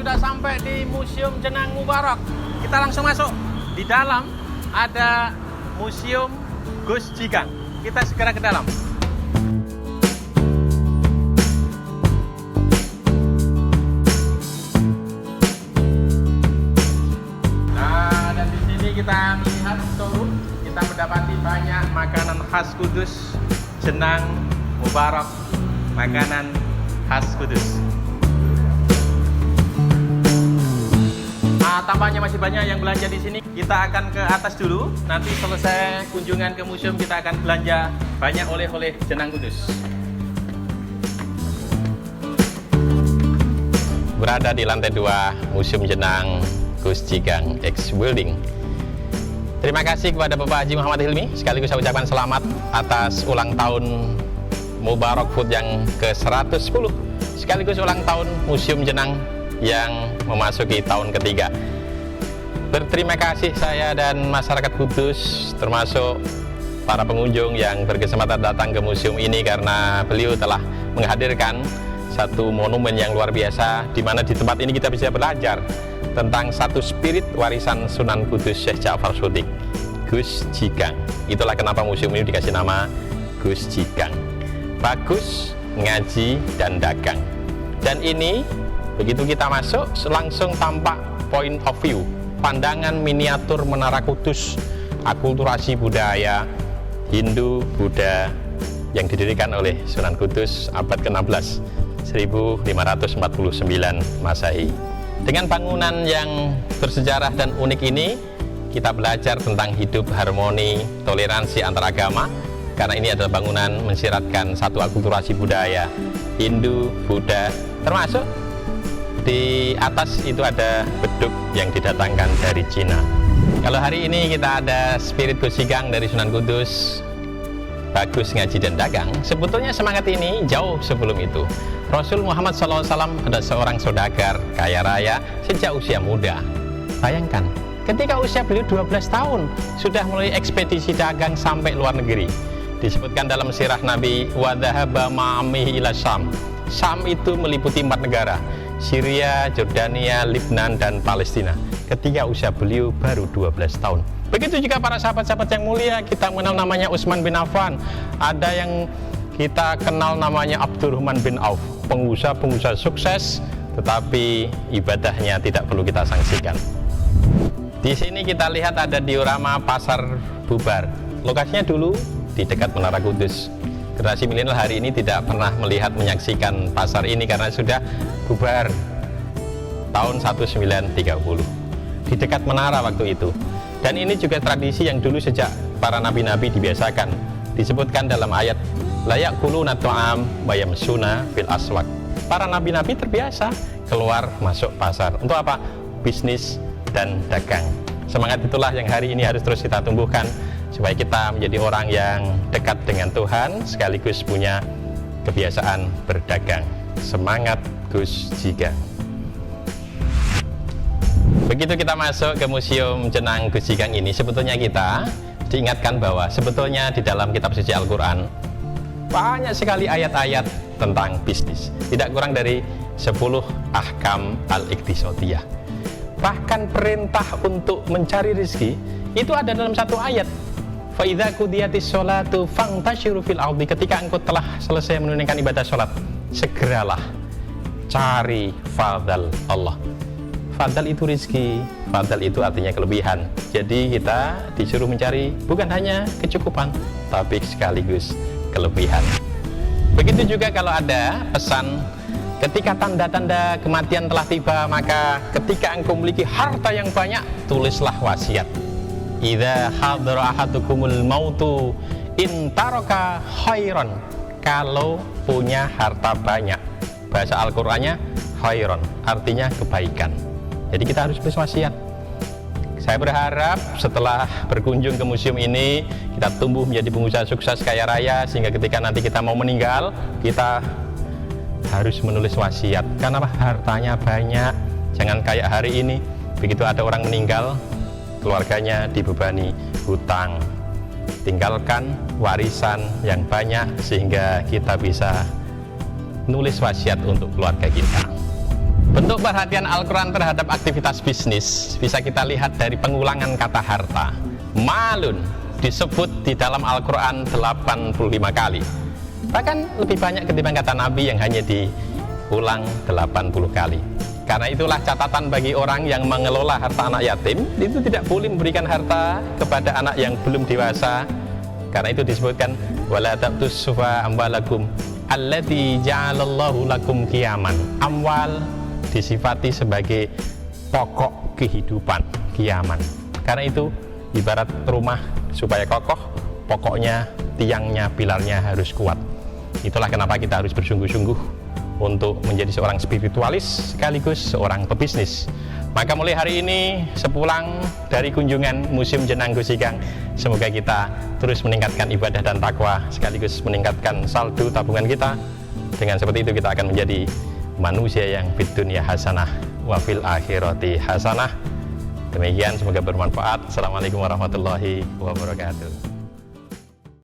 sudah sampai di Museum Jenang Mubarak. Kita langsung masuk. Di dalam ada Museum Gus Jigang. Kita segera ke dalam. Nah, dan di sini kita melihat showroom. Kita mendapati banyak makanan khas Kudus, Jenang Mubarak, makanan khas Kudus. Tampaknya masih banyak yang belanja di sini. Kita akan ke atas dulu. Nanti selesai kunjungan ke museum kita akan belanja banyak oleh-oleh Jenang Kudus. Berada di lantai 2 Museum Jenang Gus Jigang X Building. Terima kasih kepada Bapak Haji Muhammad Hilmi. Sekaligus saya ucapkan selamat atas ulang tahun Mubarak Food yang ke-110. Sekaligus ulang tahun Museum Jenang yang memasuki tahun ketiga. Berterima kasih saya dan masyarakat Kudus, termasuk para pengunjung yang berkesempatan datang ke museum ini karena beliau telah menghadirkan satu monumen yang luar biasa, di mana di tempat ini kita bisa belajar tentang satu spirit warisan Sunan Kudus Syekh Ja'far Shodiq, Gus Jigang. Itulah kenapa museum ini dikasih nama Gus Jigang. Bagus, ngaji, dan dagang. Dan ini begitu kita masuk langsung tampak point of view, pandangan miniatur Menara Kudus, akulturasi budaya Hindu Buddha yang didirikan oleh Sunan Kudus abad ke-16 1549 Masehi. Dengan bangunan yang bersejarah dan unik ini, kita belajar tentang hidup harmoni, toleransi antar agama, karena ini adalah bangunan mensiratkan satu akulturasi budaya Hindu Buddha, termasuk di atas itu ada beduk yang didatangkan dari Cina. Kalau hari ini kita ada spirit Gus Jigang dari Sunan Kudus, bagus ngaji dan dagang, sebetulnya semangat ini jauh sebelum itu. Rasul Muhammad SAW adalah seorang saudagar kaya raya sejak usia muda. Bayangkan, ketika usia beliau 12 tahun sudah mulai ekspedisi dagang sampai luar negeri. Disebutkan dalam sirah Nabi, wa dhahaba ma'amihi ila Syam. Syam itu meliputi 4 negara, Syria, Jordania, Lebanon, dan Palestina. Ketika usia beliau baru 12 tahun. Begitu juga para sahabat-sahabat yang mulia, kita mengenal namanya Utsman bin Affan. Ada yang kita kenal namanya Abdurrahman bin Auf, pengusaha-pengusaha sukses, tetapi ibadahnya tidak perlu kita sanksikan. Di sini kita lihat ada diorama Pasar Bubar. Lokasinya dulu di dekat Menara Kudus. Generasi milenial hari ini tidak pernah melihat menyaksikan pasar ini karena sudah bubar tahun 1930 di dekat menara waktu itu. Dan ini juga tradisi yang dulu sejak para nabi-nabi dibiasakan. Disebutkan dalam ayat la ya'kuluna ta'am wa yamshuna fil aswaq. Para nabi-nabi terbiasa keluar masuk pasar. Untuk apa? Bisnis dan dagang. Semangat itulah yang hari ini harus terus kita tumbuhkan supaya kita menjadi orang yang dekat dengan Tuhan sekaligus punya kebiasaan berdagang. Semangat Gus Jigang. Begitu kita masuk ke Museum Jenang Gus Jigang ini, sebetulnya kita diingatkan bahwa sebetulnya di dalam kitab suci Al-Quran banyak sekali ayat-ayat tentang bisnis, tidak kurang dari 10 ahkam al-iqtisadiyah. Bahkan perintah untuk mencari rezeki itu ada dalam satu ayat. Fa idza qudiyatis sholatu fantashiru fil ardi. Ketika engkau telah selesai menunaikan ibadah sholat, segeralah cari fadl Allah. Fadl itu rezeki, fadl itu artinya kelebihan. Jadi kita disuruh mencari bukan hanya kecukupan, tapi sekaligus kelebihan. Begitu juga kalau ada pesan, ketika tanda-tanda kematian telah tiba, maka ketika engkau memiliki harta yang banyak, tulislah wasiat. Idza hadara ahadukumul mautu in taraka khairan. Kalau punya harta banyak, bahasa Al-Qur'annya khairan, artinya kebaikan. Jadi kita harus berwasiat. Saya berharap setelah berkunjung ke museum ini, kita tumbuh menjadi pengusaha sukses kaya raya, sehingga ketika nanti kita mau meninggal, kita harus menulis wasiat. Karena hartanya banyak, jangan kayak hari ini, begitu ada orang meninggal, keluarganya dibebani hutang. Tinggalkan warisan yang banyak sehingga kita bisa nulis wasiat untuk keluarga kita. Bentuk perhatian Al-Quran terhadap aktivitas bisnis bisa kita lihat dari pengulangan kata harta. Malun disebut di dalam Al-Quran 85 kali. Bahkan lebih banyak ketimbang kata Nabi yang hanya diulang 80 kali. Karena itulah catatan bagi orang yang mengelola harta anak yatim, itu tidak boleh memberikan harta kepada anak yang belum dewasa. Karena itu disebutkan wala ta'tus sufa amwalakum allati ja'alallahu lakum qiyaman. Amwal disifati sebagai pokok kehidupan, qiyaman. Karena itu ibarat rumah supaya kokoh, pokoknya, tiangnya, pilarnya harus kuat. Itulah kenapa kita harus bersungguh-sungguh untuk menjadi seorang spiritualis sekaligus seorang pebisnis. Maka mulai hari ini sepulang dari kunjungan Museum Jenang Gus Ikang, semoga kita terus meningkatkan ibadah dan takwa sekaligus meningkatkan saldo tabungan kita. Dengan seperti itu kita akan menjadi manusia yang fid dunya hasanah wa fil akhirati hasanah. Demikian, semoga bermanfaat. Assalamualaikum warahmatullahi wabarakatuh.